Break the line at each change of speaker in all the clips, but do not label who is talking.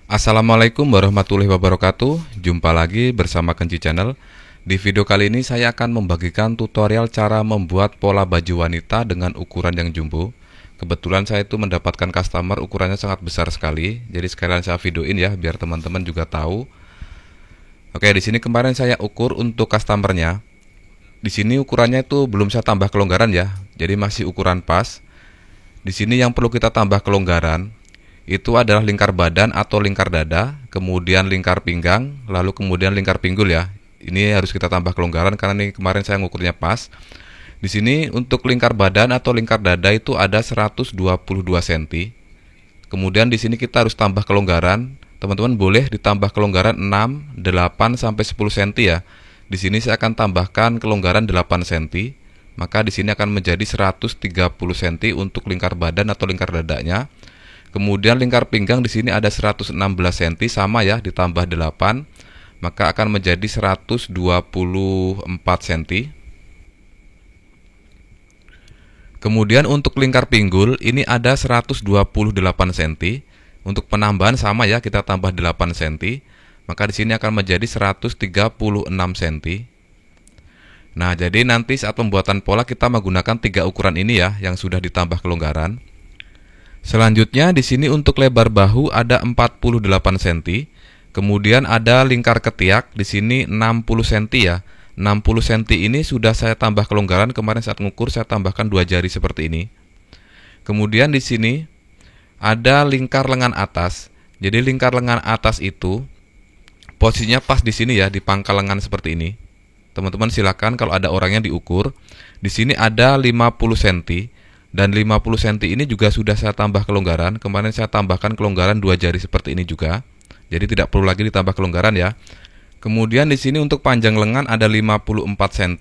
Assalamualaikum warahmatullahi wabarakatuh. Jumpa lagi bersama Kenci Channel. Di video kali ini saya akan membagikan tutorial cara membuat pola baju wanita dengan ukuran yang jumbo. Kebetulan saya itu mendapatkan customer ukurannya sangat besar sekali. Jadi sekalian saya videoin ya biar teman-teman juga tahu. Oke, di sini kemarin saya ukur untuk customernya. Di sini ukurannya itu belum saya tambah kelonggaran ya. Jadi masih ukuran pas. Di sini yang perlu kita tambah kelonggaran itu adalah lingkar badan atau lingkar dada, kemudian lingkar pinggang, lalu kemudian lingkar pinggul ya. Ini harus kita tambah kelonggaran karena ini kemarin saya ngukurnya pas. Di sini untuk lingkar badan atau lingkar dada itu ada 122 cm. Kemudian di sini kita harus tambah kelonggaran. Teman-teman boleh ditambah kelonggaran 6, 8 sampai 10 cm ya. Di sini saya akan tambahkan kelonggaran 8 cm. Maka di sini akan menjadi 130 cm untuk lingkar badan atau lingkar dadanya. Kemudian lingkar pinggang di sini ada 116 cm sama ya ditambah 8 maka akan menjadi 124 cm. Kemudian untuk lingkar pinggul ini ada 128 cm. Untuk penambahan sama ya kita tambah 8 cm. Maka di sini akan menjadi 136 cm. Nah, jadi nanti saat pembuatan pola kita menggunakan 3 ukuran ini ya yang sudah ditambah kelonggaran. Selanjutnya di sini untuk lebar bahu ada 48 cm. Kemudian ada lingkar ketiak di sini 60 cm ya. 60 cm ini sudah saya tambah kelonggaran kemarin saat ngukur saya tambahkan 2 jari seperti ini. Kemudian di sini ada lingkar lengan atas. Jadi lingkar lengan atas itu posisinya pas di sini ya di pangkal lengan seperti ini. Teman-teman silakan kalau ada orangnya diukur. Di sini ada 50 cm. Dan 50 cm ini juga sudah saya tambah kelonggaran. Kemarin saya tambahkan kelonggaran 2 jari seperti ini juga. Jadi tidak perlu lagi ditambah kelonggaran ya. Kemudian di sini untuk panjang lengan ada 54 cm.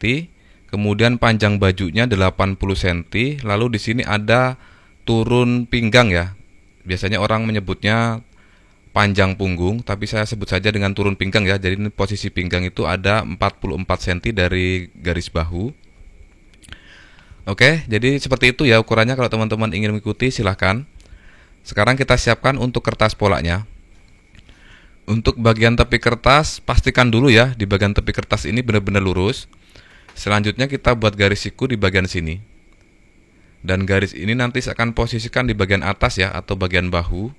Kemudian panjang bajunya 80 cm. Lalu di sini ada turun pinggang ya. Biasanya orang menyebutnya panjang punggung, tapi saya sebut saja dengan turun pinggang ya. Jadi ini posisi pinggang itu ada 44 cm dari garis bahu. Oke, jadi seperti itu ya ukurannya. Kalau teman-teman ingin mengikuti silahkan. Sekarang kita siapkan untuk kertas polanya. Untuk bagian tepi kertas, pastikan dulu ya di bagian tepi kertas ini benar-benar lurus. Selanjutnya kita buat garis siku di bagian sini. Dan garis ini nanti saya akan posisikan di bagian atas ya atau bagian bahu.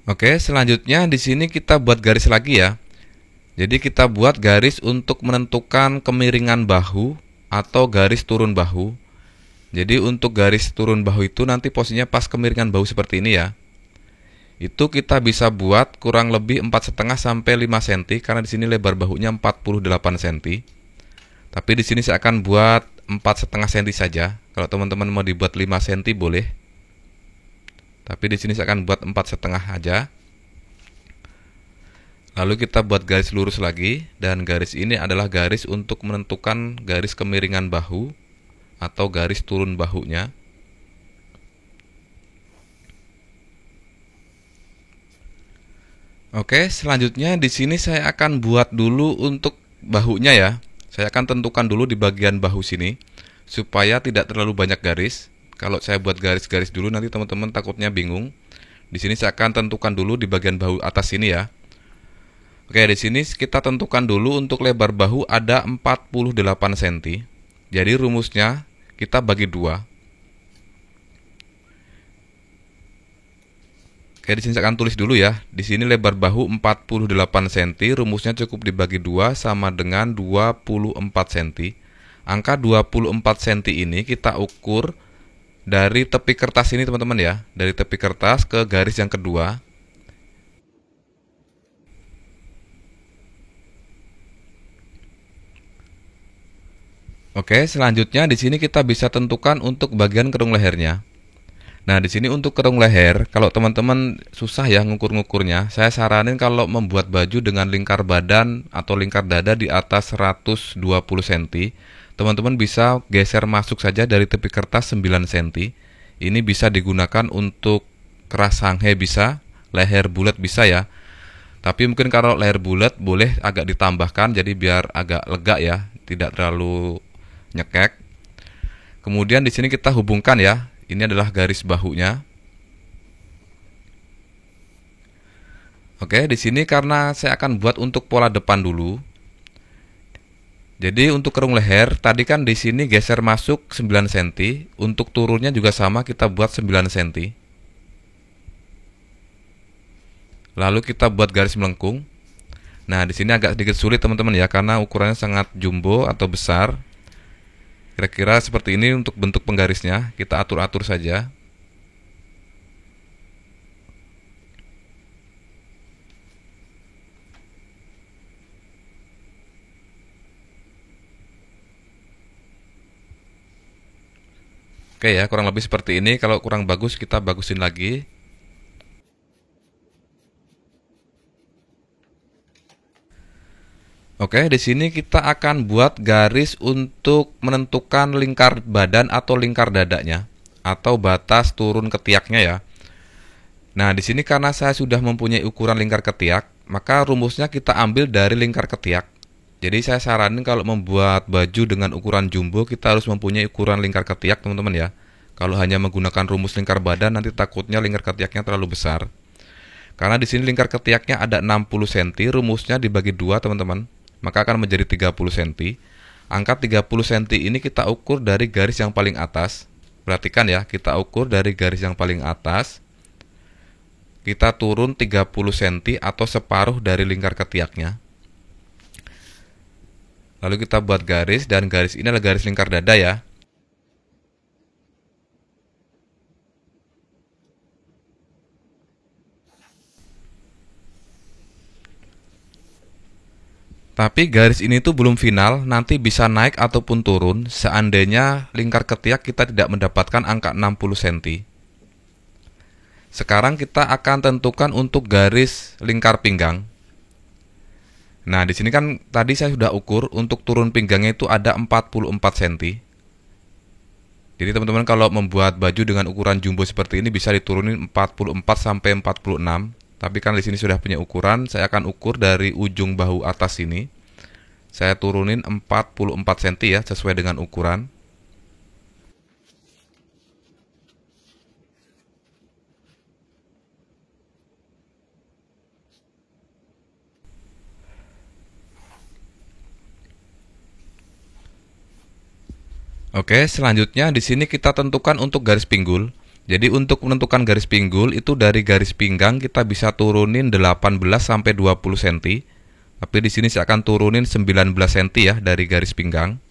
Oke, selanjutnya di sini kita buat garis lagi ya. Jadi kita buat garis untuk menentukan kemiringan bahu atau garis turun bahu. Jadi untuk garis turun bahu itu nanti posisinya pas kemiringan bahu seperti ini ya. Itu kita bisa buat kurang lebih 4,5 sampai 5 cm karena di sini lebar bahunya 48 cm. Tapi di sini saya akan buat 4,5 cm saja. Kalau teman-teman mau dibuat 5 cm boleh. Tapi di sini saya akan buat 4,5 aja. Lalu kita buat garis lurus lagi, dan garis ini adalah garis untuk menentukan garis kemiringan bahu atau garis turun bahunya. Oke, selanjutnya di sini saya akan buat dulu untuk bahunya ya. Saya akan tentukan dulu di bagian bahu sini supaya tidak terlalu banyak garis. Kalau saya buat garis-garis dulu nanti teman-teman takutnya bingung. Di sini saya akan tentukan dulu di bagian bahu atas sini ya. Oke, di sini kita tentukan dulu untuk lebar bahu ada 48 cm. Jadi rumusnya kita bagi 2. Oke, di sini saya akan tulis dulu ya. Di sini lebar bahu 48 cm, rumusnya cukup dibagi 2 sama dengan 24 cm. Angka 24 cm ini kita ukur dari tepi kertas ini teman-teman ya. Dari tepi kertas ke garis yang kedua. Oke, selanjutnya di sini kita bisa tentukan untuk bagian kerung lehernya. Nah, di sini untuk kerung leher, kalau teman-teman susah ya ngukur-ngukurnya, saya saranin kalau membuat baju dengan lingkar badan atau lingkar dada di atas 120 cm, teman-teman bisa geser masuk saja dari tepi kertas 9 cm. Ini bisa digunakan untuk keras sanghe bisa, leher bulat bisa ya. Tapi mungkin kalau leher bulat boleh agak ditambahkan jadi biar agak lega ya, tidak terlalu nyekek. Kemudian di sini kita hubungkan ya. Ini adalah garis bahunya. Oke, di sini karena saya akan buat untuk pola depan dulu. Jadi untuk kerung leher tadi kan di sini geser masuk 9 cm, untuk turunnya juga sama, kita buat 9 cm. Lalu kita buat garis melengkung. Nah, di sini agak sedikit sulit teman-teman ya, karena ukurannya sangat jumbo atau besar. Kira-kira seperti ini untuk bentuk penggarisnya, kita atur-atur saja. Oke ya, kurang lebih seperti ini. Kalau kurang bagus kita bagusin lagi. Oke, di sini kita akan buat garis untuk menentukan lingkar badan atau lingkar dadanya, atau batas turun ketiaknya ya. Nah, di sini karena saya sudah mempunyai ukuran lingkar ketiak, maka rumusnya kita ambil dari lingkar ketiak. Jadi saya saranin kalau membuat baju dengan ukuran jumbo, kita harus mempunyai ukuran lingkar ketiak teman-teman ya. Kalau hanya menggunakan rumus lingkar badan, nanti takutnya lingkar ketiaknya terlalu besar. Karena di sini lingkar ketiaknya ada 60 cm, rumusnya dibagi 2 teman-teman, maka akan menjadi 30 cm. Angka 30 cm ini kita ukur dari garis yang paling atas. Perhatikan ya, kita ukur dari garis yang paling atas. Kita turun 30 cm atau separuh dari lingkar ketiaknya. Lalu kita buat garis, dan garis ini adalah garis lingkar dada ya. Tapi garis ini tuh belum final, nanti bisa naik ataupun turun seandainya lingkar ketiak kita tidak mendapatkan angka 60 cm. Sekarang kita akan tentukan untuk garis lingkar pinggang. Nah, di sini kan tadi saya sudah ukur untuk turun pinggangnya itu ada 44 cm. Jadi teman-teman kalau membuat baju dengan ukuran jumbo seperti ini bisa diturunin 44 sampai 46. Tapi kan di sini sudah punya ukuran, saya akan ukur dari ujung bahu atas ini. Saya turunin 44 cm ya, sesuai dengan ukuran. Oke, selanjutnya di sini kita tentukan untuk garis pinggul. Jadi untuk menentukan garis pinggul itu dari garis pinggang kita bisa turunin 18 sampai 20 cm. Tapi di sini saya akan turunin 19 cm ya dari garis pinggang.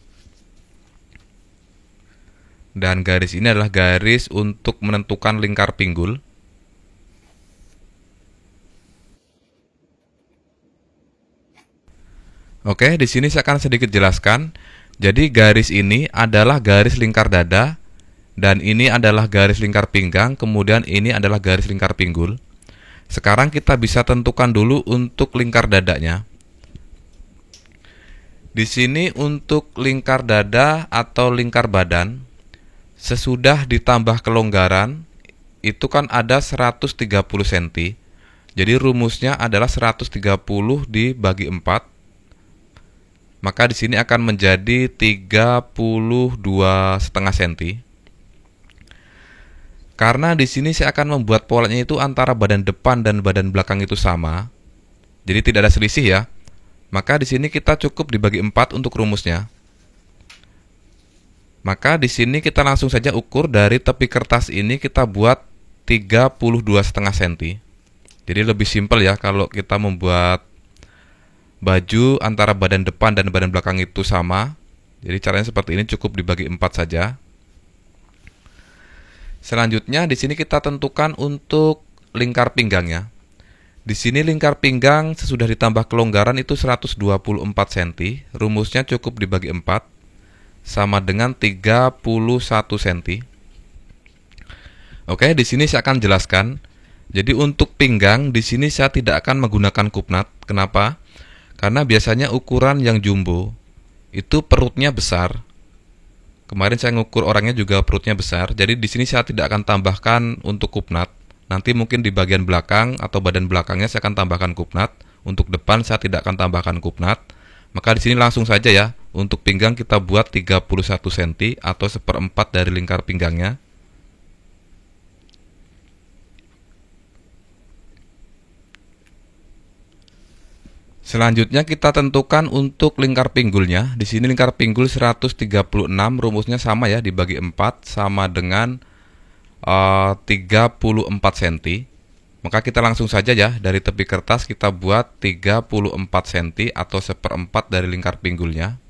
Dan garis ini adalah garis untuk menentukan lingkar pinggul. Oke, di sini saya akan sedikit jelaskan. Jadi garis ini adalah garis lingkar dada, dan ini adalah garis lingkar pinggang, kemudian ini adalah garis lingkar pinggul. Sekarang kita bisa tentukan dulu untuk lingkar dadanya. Di sini untuk lingkar dada atau lingkar badan, sesudah ditambah kelonggaran, itu kan ada 130 cm. Jadi rumusnya adalah 130 dibagi 4. Maka di sini akan menjadi 32,5 cm. Karena di sini saya akan membuat polanya itu antara badan depan dan badan belakang itu sama. Jadi tidak ada selisih ya. Maka di sini kita cukup dibagi 4 untuk rumusnya. Maka di sini kita langsung saja ukur dari tepi kertas ini kita buat 32,5 cm. Jadi lebih simpel ya kalau kita membuat baju antara badan depan dan badan belakang itu sama. Jadi caranya seperti ini, cukup dibagi 4 saja. Selanjutnya di sini kita tentukan untuk lingkar pinggangnya. Di sini lingkar pinggang sesudah ditambah kelonggaran itu 124 cm. Rumusnya cukup dibagi 4 sama dengan 31 cm. Oke, di sini saya akan jelaskan. Jadi untuk pinggang di sini saya tidak akan menggunakan kupnat. Kenapa? Karena biasanya ukuran yang jumbo itu perutnya besar. Kemarin saya ngukur orangnya juga perutnya besar. Jadi di sini saya tidak akan tambahkan untuk kupnat. Nanti mungkin di bagian belakang atau badan belakangnya saya akan tambahkan kupnat. Untuk depan saya tidak akan tambahkan kupnat. Maka di sini langsung saja ya Untuk pinggang kita buat 31 cm atau 1/4 dari lingkar pinggangnya. Selanjutnya kita tentukan untuk lingkar pinggulnya. Di sini lingkar pinggul 136, rumusnya sama ya, dibagi 4 sama dengan 34 cm. Maka kita langsung saja ya, dari tepi kertas kita buat 34 cm atau 1/4 dari lingkar pinggulnya.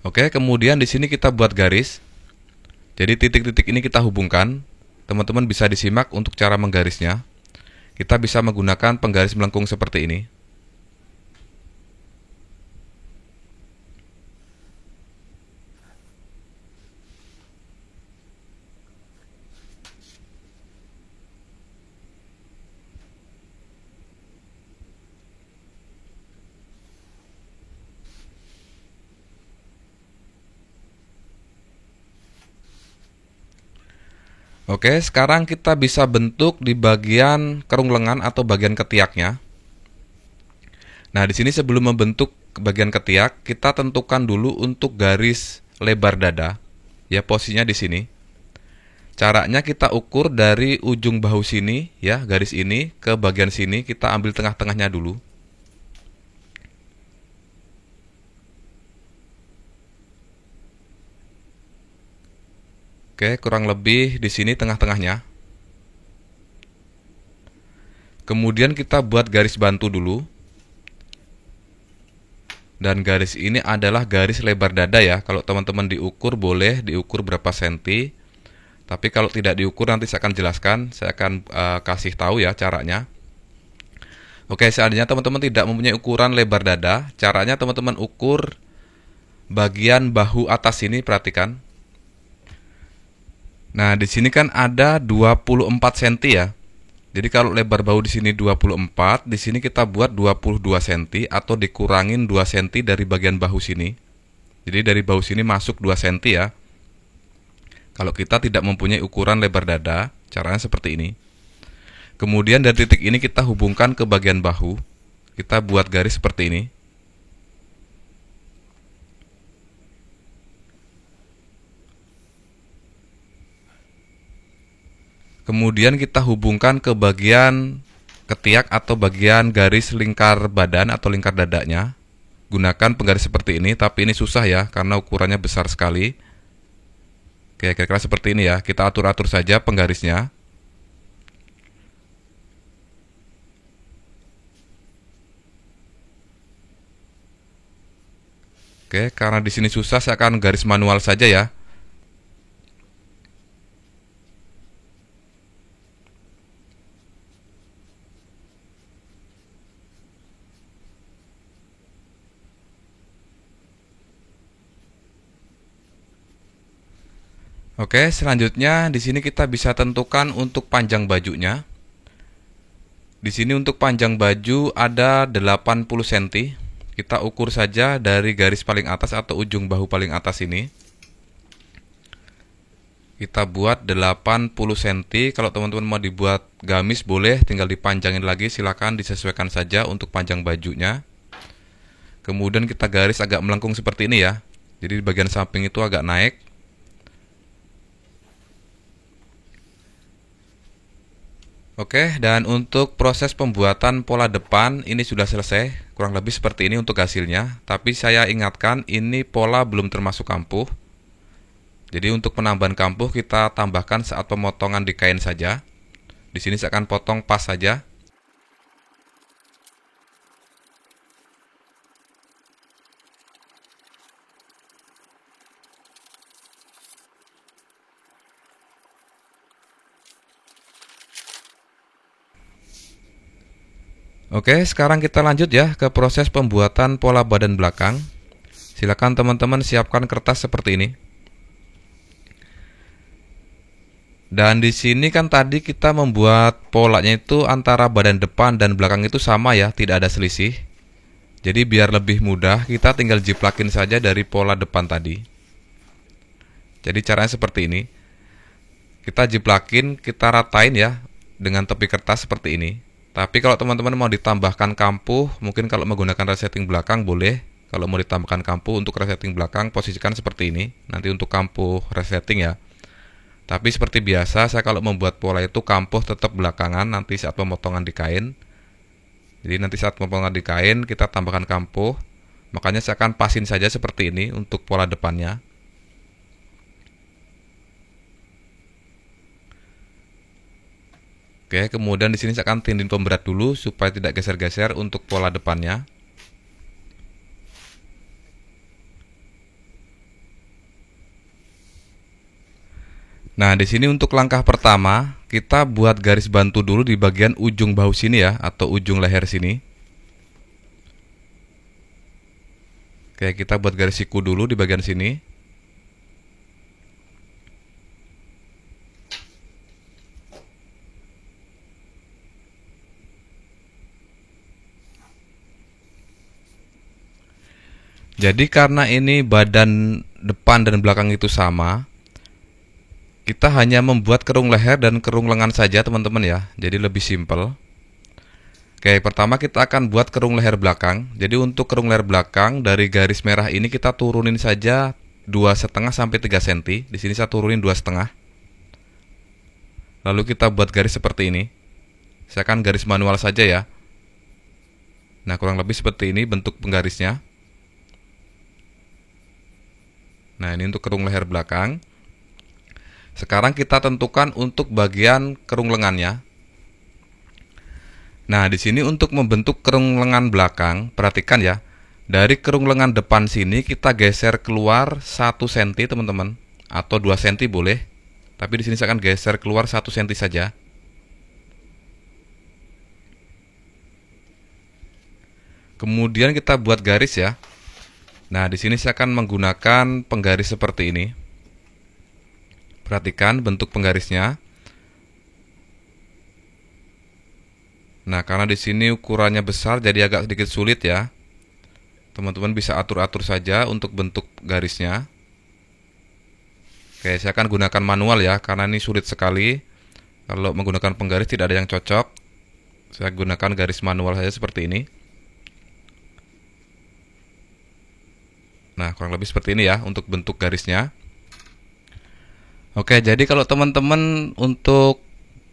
Oke, kemudian di sini kita buat garis. Jadi titik-titik ini kita hubungkan. Teman-teman bisa disimak untuk cara menggarisnya. Kita bisa menggunakan penggaris melengkung seperti ini. Oke, sekarang kita bisa bentuk di bagian kerung lengan atau bagian ketiaknya. Nah, di sini sebelum membentuk bagian ketiak, kita tentukan dulu untuk garis lebar dada. Ya, posisinya di sini. Caranya kita ukur dari ujung bahu sini, ya, garis ini ke bagian sini, kita ambil tengah-tengahnya dulu. Oke, kurang lebih di sini tengah-tengahnya. Kemudian kita buat garis bantu dulu. Dan garis ini adalah garis lebar dada ya. Kalau teman-teman diukur boleh diukur berapa senti. Tapi kalau tidak diukur nanti saya akan jelaskan. Saya akan kasih tahu ya caranya. Oke, seandainya teman-teman tidak mempunyai ukuran lebar dada, caranya teman-teman ukur bagian bahu atas ini, perhatikan. Nah, di sini kan ada 24 cm ya. Jadi kalau lebar bahu di sini 24, di sini kita buat 22 cm atau dikurangin 2 cm dari bagian bahu sini. Jadi dari bahu sini masuk 2 cm ya. Kalau kita tidak mempunyai ukuran lebar dada, caranya seperti ini. Kemudian dari titik ini kita hubungkan ke bagian bahu. Kita buat garis seperti ini. Kemudian kita hubungkan ke bagian ketiak atau bagian garis lingkar badan atau lingkar dadanya. Gunakan penggaris seperti ini, tapi ini susah ya karena ukurannya besar sekali. Oke, kira-kira seperti ini ya. Kita atur-atur saja penggarisnya. Oke, karena di sini susah, saya akan garis manual saja ya. Oke, selanjutnya di sini kita bisa tentukan untuk panjang bajunya. Di sini untuk panjang baju ada 80 cm. Kita ukur saja dari garis paling atas atau ujung bahu paling atas ini. Kita buat 80 cm. Kalau teman-teman mau dibuat gamis boleh, tinggal dipanjangin lagi, silakan disesuaikan saja untuk panjang bajunya. Kemudian kita garis agak melengkung seperti ini ya. Jadi di bagian samping itu agak naik. Oke, dan untuk proses pembuatan pola depan ini sudah selesai. Kurang lebih seperti ini untuk hasilnya. Tapi saya ingatkan ini pola belum termasuk kampuh. Jadi untuk penambahan kampuh kita tambahkan saat pemotongan di kain saja. Di sini saya akan potong pas saja. Oke, sekarang kita lanjut ya ke proses pembuatan pola badan belakang. Silakan teman-teman siapkan kertas seperti ini. Dan di sini kan tadi kita membuat polanya itu antara badan depan dan belakang itu sama ya, tidak ada selisih. Jadi biar lebih mudah, kita tinggal jiplakin saja dari pola depan tadi. Jadi caranya seperti ini. Kita jiplakin, kita ratain ya dengan tepi kertas seperti ini. Tapi kalau teman-teman mau ditambahkan kampuh, mungkin kalau menggunakan resetting belakang boleh. Kalau mau ditambahkan kampuh untuk resetting belakang, posisikan seperti ini. Nanti untuk kampuh resetting ya. Tapi seperti biasa, saya kalau membuat pola itu kampuh tetap belakangan nanti saat pemotongan di kain. Jadi nanti saat pemotongan di kain kita tambahkan kampuh. Makanya saya akan pasin saja seperti ini untuk pola depannya. Oke, kemudian di sini saya akan tindih pemberat dulu supaya tidak geser-geser untuk pola depannya. Nah, di sini untuk langkah pertama, kita buat garis bantu dulu di bagian ujung bahu sini ya, atau ujung leher sini. Oke, kita buat garis siku dulu di bagian sini. Jadi karena ini badan depan dan belakang itu sama, kita hanya membuat kerung leher dan kerung lengan saja teman-teman ya. Jadi lebih simpel. Oke, pertama kita akan buat kerung leher belakang. Jadi untuk kerung leher belakang dari garis merah ini kita turunin saja 2,5 sampai 3 cm. Di sini saya turunin 2,5. Lalu kita buat garis seperti ini. Saya akan garis manual saja ya. Nah, kurang lebih seperti ini bentuk penggarisnya. Nah, ini untuk kerung leher belakang. Sekarang kita tentukan untuk bagian kerung lengannya. Nah, di sini untuk membentuk kerung lengan belakang, perhatikan ya. Dari kerung lengan depan sini kita geser keluar 1 cm, teman-teman, atau 2 cm boleh. Tapi di sini saya akan geser keluar 1 cm saja. Kemudian kita buat garis ya. Nah, di sini saya akan menggunakan penggaris seperti ini. Perhatikan bentuk penggarisnya. Nah, karena di sini ukurannya besar jadi agak sedikit sulit ya. Teman-teman bisa atur-atur saja untuk bentuk garisnya. Oke, saya akan gunakan manual ya, karena ini sulit sekali. Kalau menggunakan penggaris tidak ada yang cocok. Saya gunakan garis manual saja seperti ini. Nah, kurang lebih seperti ini ya untuk bentuk garisnya. Oke, jadi kalau teman-teman untuk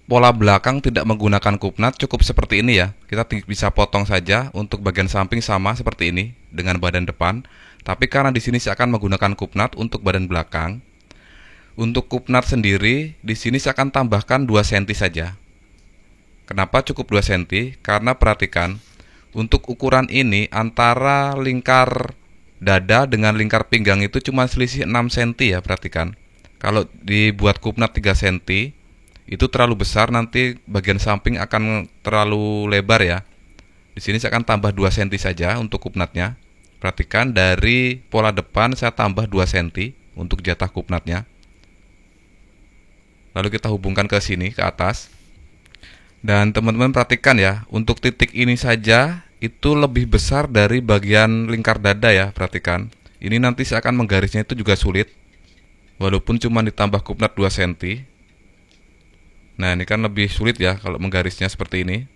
pola belakang tidak menggunakan kupnat, cukup seperti ini ya. Kita bisa potong saja untuk bagian samping sama seperti ini dengan badan depan. Tapi karena di sini saya akan menggunakan kupnat untuk badan belakang. Untuk kupnat sendiri, di sini saya akan tambahkan 2 cm saja. Kenapa cukup 2 cm? Karena perhatikan, untuk ukuran ini antara lingkar dada dengan lingkar pinggang itu cuma selisih 6 cm ya, perhatikan. Kalau dibuat kupnat 3 cm, itu terlalu besar, nanti bagian samping akan terlalu lebar ya. Di sini saya akan tambah 2 cm saja untuk kupnatnya. Perhatikan dari pola depan saya tambah 2 cm untuk jatah kupnatnya. Lalu kita hubungkan ke sini, ke atas. Dan teman-teman perhatikan ya, untuk titik ini saja itu lebih besar dari bagian lingkar dada ya, perhatikan. Ini nanti saya akan menggarisnya itu juga sulit, walaupun cuma ditambah kupnat 2 cm. Nah, ini kan lebih sulit ya kalau menggarisnya seperti ini.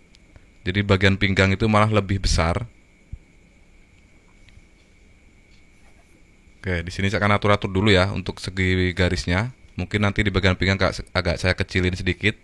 Jadi bagian pinggang itu malah lebih besar. Oke, di sini saya akan atur-atur dulu ya untuk segi garisnya. Mungkin nanti di bagian pinggang agak saya kecilin sedikit.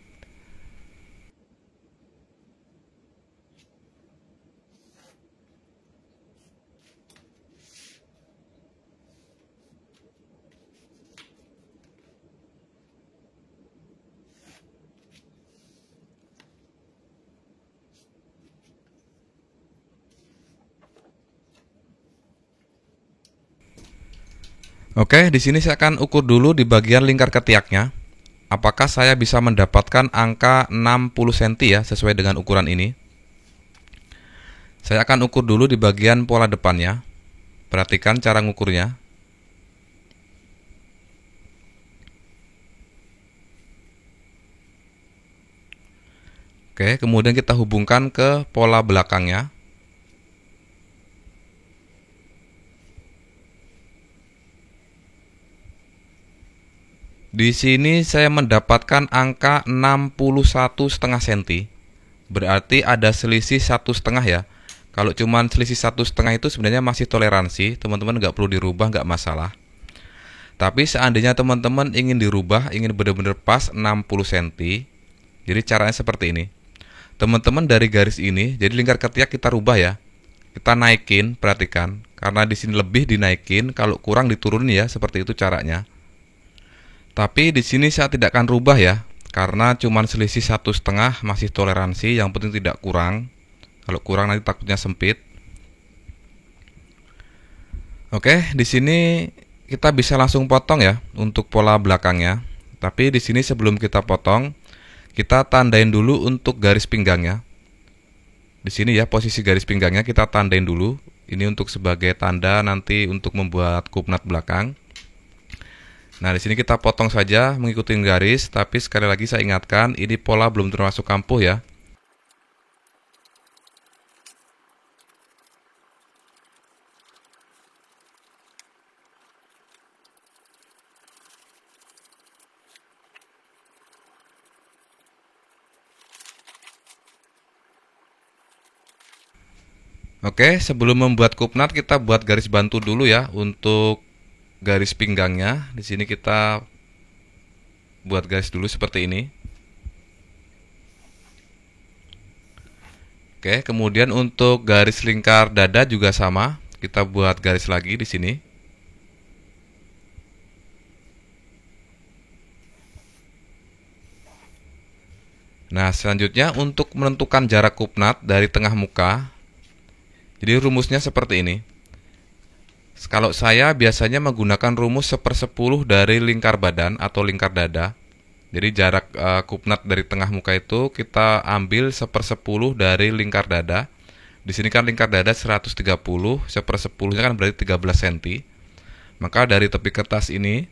Oke, di sini saya akan ukur dulu di bagian lingkar ketiaknya. Apakah saya bisa mendapatkan angka 60 cm ya, sesuai dengan ukuran ini. Saya akan ukur dulu di bagian pola depannya. Perhatikan cara ngukurnya. Oke, kemudian kita hubungkan ke pola belakangnya. Di sini saya mendapatkan angka 61,5 cm. Berarti ada selisih 1,5 ya. Kalau cuman selisih 1,5 itu sebenarnya masih toleransi, teman-teman nggak perlu dirubah, nggak masalah. Tapi seandainya teman-teman ingin dirubah, ingin benar-benar pas 60 cm, jadi caranya seperti ini. Teman-teman dari garis ini, jadi lingkar ketiak kita rubah ya. Kita naikin, perhatikan. Karena di sini lebih dinaikin, kalau kurang diturunin ya, seperti itu caranya. Tapi di sini saya tidak akan rubah ya, karena cuman selisih 1,5 masih toleransi, yang penting tidak kurang. Kalau kurang nanti takutnya sempit. Oke, di sini kita bisa langsung potong ya untuk pola belakangnya. Tapi di sini sebelum kita potong, kita tandain dulu untuk garis pinggangnya. Di sini ya posisi garis pinggangnya kita tandain dulu. Ini untuk sebagai tanda nanti untuk membuat kupnat belakang. Nah, di sini kita potong saja mengikuti garis, tapi sekali lagi saya ingatkan ini pola belum termasuk kampuh ya. Oke, sebelum membuat kupnat kita buat garis bantu dulu ya untuk garis pinggangnya. Di sini kita buat garis dulu seperti ini. Oke, kemudian untuk garis lingkar dada juga sama. Kita buat garis lagi di sini. Nah, selanjutnya untuk menentukan jarak kupnat dari tengah muka. Jadi rumusnya seperti ini. Kalau saya biasanya menggunakan rumus 1/10 dari lingkar badan atau lingkar dada. Jadi jarak kupnat dari tengah muka itu kita ambil 1/10 dari lingkar dada. Di sini kan lingkar dada 130, 1/10-nya kan berarti 13 cm. Maka dari tepi kertas ini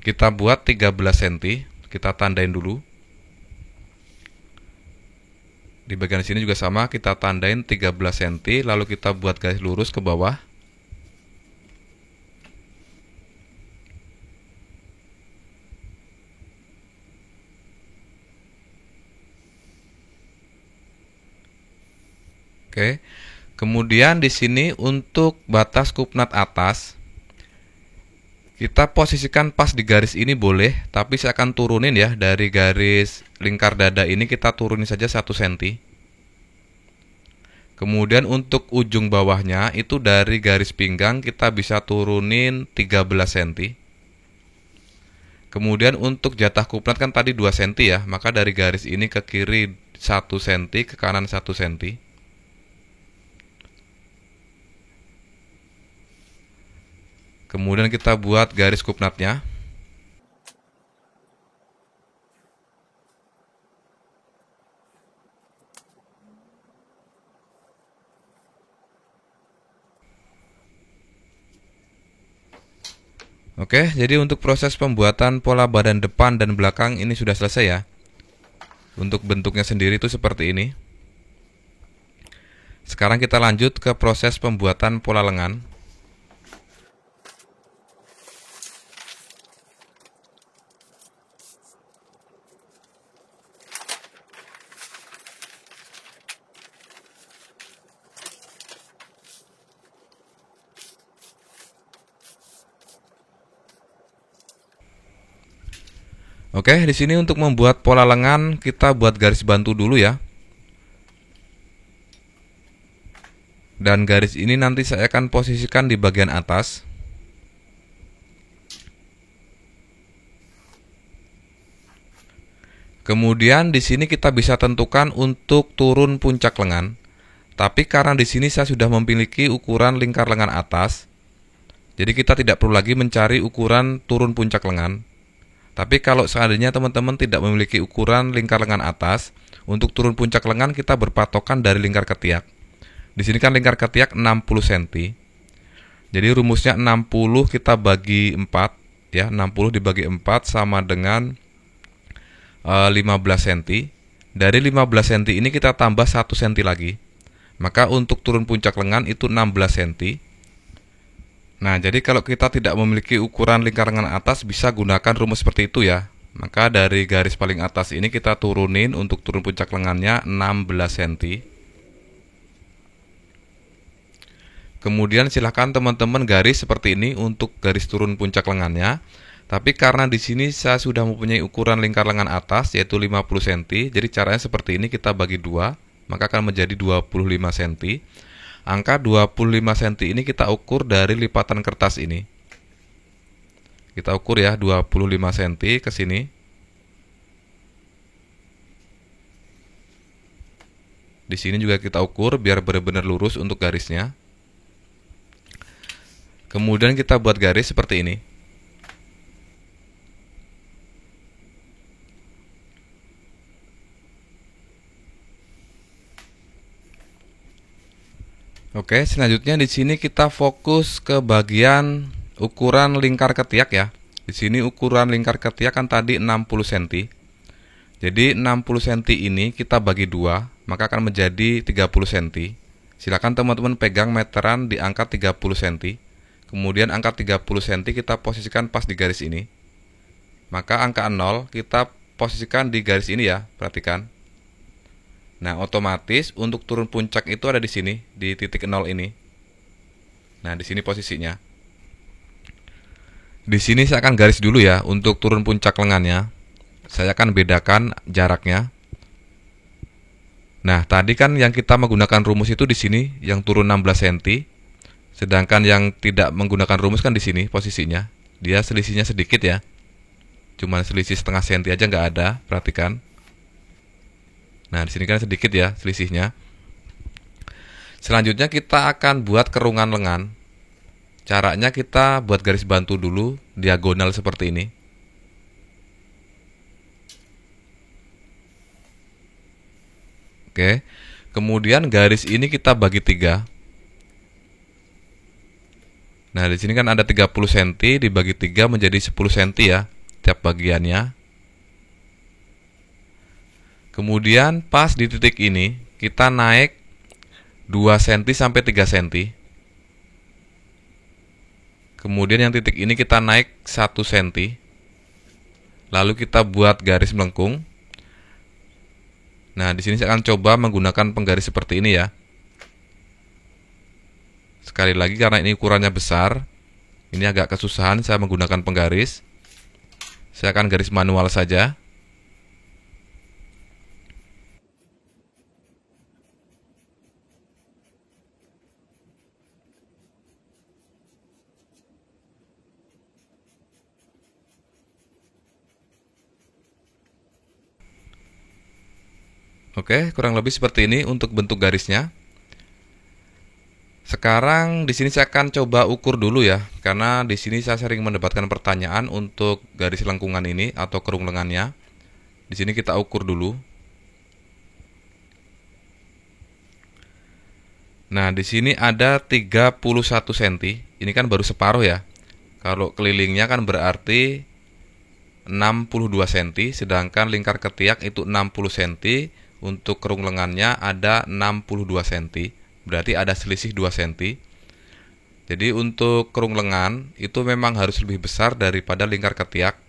kita buat 13 cm. Kita tandain dulu. Di bagian sini juga sama, kita tandain 13 cm, lalu kita buat garis lurus ke bawah. Oke. Kemudian di sini untuk batas kupnat atas kita posisikan pas di garis ini boleh, tapi saya akan turunin ya dari garis lingkar dada ini kita turunin saja 1 cm. Kemudian untuk ujung bawahnya itu dari garis pinggang kita bisa turunin 13 cm. Kemudian untuk jatah kupnat kan tadi 2 cm ya, maka dari garis ini ke kiri 1 cm, ke kanan 1 cm. Kemudian kita buat garis kupnatnya. Oke, jadi untuk proses pembuatan pola badan depan dan belakang ini sudah selesai ya. Untuk bentuknya sendiri itu seperti ini. Sekarang kita lanjut ke proses pembuatan pola lengan. Oke, di sini untuk membuat pola lengan kita buat garis bantu dulu ya. Dan garis ini nanti saya akan posisikan di bagian atas. Kemudian di sini kita bisa tentukan untuk turun puncak lengan. Tapi karena di sini saya sudah memiliki ukuran lingkar lengan atas, jadi kita tidak perlu lagi mencari ukuran turun puncak lengan. Tapi kalau seandainya teman-teman tidak memiliki ukuran lingkar lengan atas, untuk turun puncak lengan kita berpatokan dari lingkar ketiak. Di sini kan lingkar ketiak 60 cm. Jadi rumusnya 60 kita bagi 4 ya, 60 dibagi 4 sama dengan 15 cm. Dari 15 cm ini kita tambah 1 cm lagi. Maka untuk turun puncak lengan itu 16 cm. Nah, jadi kalau kita tidak memiliki ukuran lingkar lengan atas bisa gunakan rumus seperti itu ya. Maka dari garis paling atas ini kita turunin untuk turun puncak lengannya 16 cm. Kemudian silahkan teman-teman garis seperti ini untuk garis turun puncak lengannya. Tapi karena di sini saya sudah mempunyai ukuran lingkar lengan atas yaitu 50 cm, jadi caranya seperti ini, kita bagi 2, maka akan menjadi 25 cm. Angka 25 cm ini kita ukur dari lipatan kertas ini. Kita ukur ya 25 cm ke sini. Di sini juga kita ukur biar benar-benar lurus untuk garisnya. Kemudian kita buat garis seperti ini. Oke, selanjutnya di sini kita fokus ke bagian ukuran lingkar ketiak ya. Di sini ukuran lingkar ketiak kan tadi 60 cm. Jadi 60 cm ini kita bagi 2, maka akan menjadi 30 cm. Silakan teman-teman pegang meteran di angka 30 cm. Kemudian angka 30 cm kita posisikan pas di garis ini. Maka angka 0 kita posisikan di garis ini ya, perhatikan. Nah, otomatis untuk turun puncak itu ada di sini, di titik 0 ini. Nah, di sini posisinya. Di sini saya akan garis dulu ya untuk turun puncak lengannya. Saya akan bedakan jaraknya. Nah, tadi kan yang kita menggunakan rumus itu di sini yang turun 16 cm. Sedangkan yang tidak menggunakan rumus kan di sini posisinya. Dia selisihnya sedikit ya. Cuman selisih setengah senti aja nggak ada, perhatikan. Nah, di sini kan sedikit ya selisihnya. Selanjutnya kita akan buat kerungan lengan. Caranya kita buat garis bantu dulu, diagonal seperti ini. Oke. Kemudian garis ini kita bagi 3. Nah, di sini kan ada 30 cm, dibagi 3 menjadi 10 cm ya, tiap bagiannya. Kemudian pas di titik ini, kita naik 2 cm sampai 3 cm. Kemudian yang titik ini kita naik 1 cm. Lalu kita buat garis melengkung. Nah, di sini saya akan coba menggunakan penggaris seperti ini ya. Sekali lagi karena ini ukurannya besar, ini agak kesusahan saya menggunakan penggaris. Saya akan garis manual saja. Oke, kurang lebih seperti ini untuk bentuk garisnya. Sekarang di sini saya akan coba ukur dulu ya, karena di sini saya sering mendapatkan pertanyaan untuk garis lengkungan ini atau kerung lengannya. Di sini kita ukur dulu. Nah, di sini ada 31 cm. Ini kan baru separuh ya. Kalau kelilingnya kan berarti 62 cm, sedangkan lingkar ketiak itu 60 cm. Untuk kerung lengannya ada 62 cm. Berarti ada selisih 2 cm. Jadi untuk kerung lengan itu memang harus lebih besar daripada lingkar ketiak.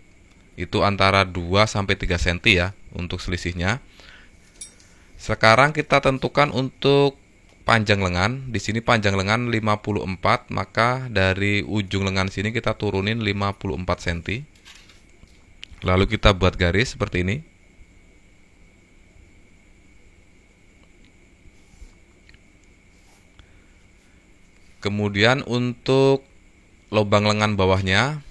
Itu antara 2 sampai 3 cm ya untuk selisihnya. Sekarang kita tentukan untuk panjang lengan. Di sini panjang lengan 54, maka dari ujung lengan sini kita turunin 54 cm. Lalu kita buat garis seperti ini. Kemudian untuk lubang lengan bawahnya,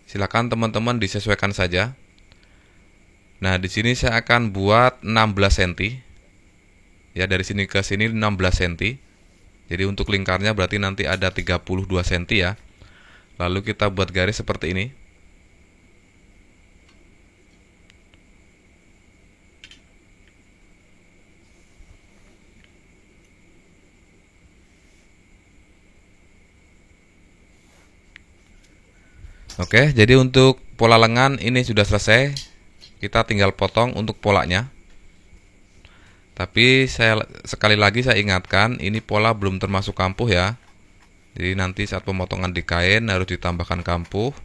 silakan teman-teman disesuaikan saja. Nah, di sini saya akan buat 16 cm. Ya, dari sini ke sini 16 cm. Jadi untuk lingkarnya berarti nanti ada 32 cm ya. Lalu kita buat garis seperti ini. Oke, jadi untuk pola lengan ini sudah selesai. Kita tinggal potong untuk polanya. Tapi sekali lagi saya ingatkan, ini pola belum termasuk kampuh ya. Jadi nanti saat pemotongan di kain harus ditambahkan kampuh.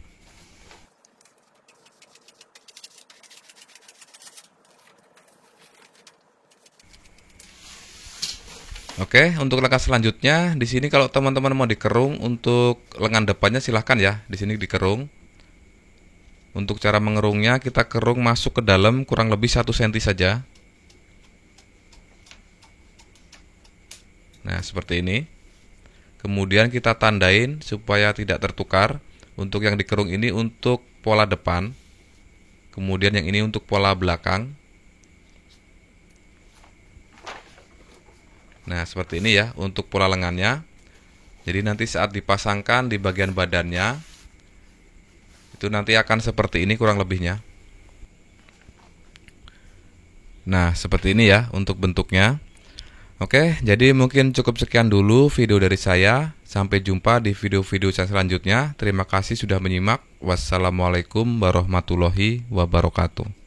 Oke, untuk langkah selanjutnya di sini kalau teman-teman mau dikerung untuk lengan depannya silahkan ya, di sini dikerung. Untuk cara mengerungnya kita kerung masuk ke dalam kurang lebih 1 cm saja. Nah, seperti ini. Kemudian kita tandain supaya tidak tertukar. Untuk yang dikerung ini untuk pola depan. Kemudian yang ini untuk pola belakang. Nah, seperti ini ya untuk pola lengannya. Jadi nanti saat dipasangkan di bagian badannya, itu nanti akan seperti ini kurang lebihnya. Nah, seperti ini ya untuk bentuknya. Oke, jadi mungkin cukup sekian dulu video dari saya. Sampai jumpa di video-video saya selanjutnya. Terima kasih sudah menyimak. Wassalamualaikum warahmatullahi wabarakatuh.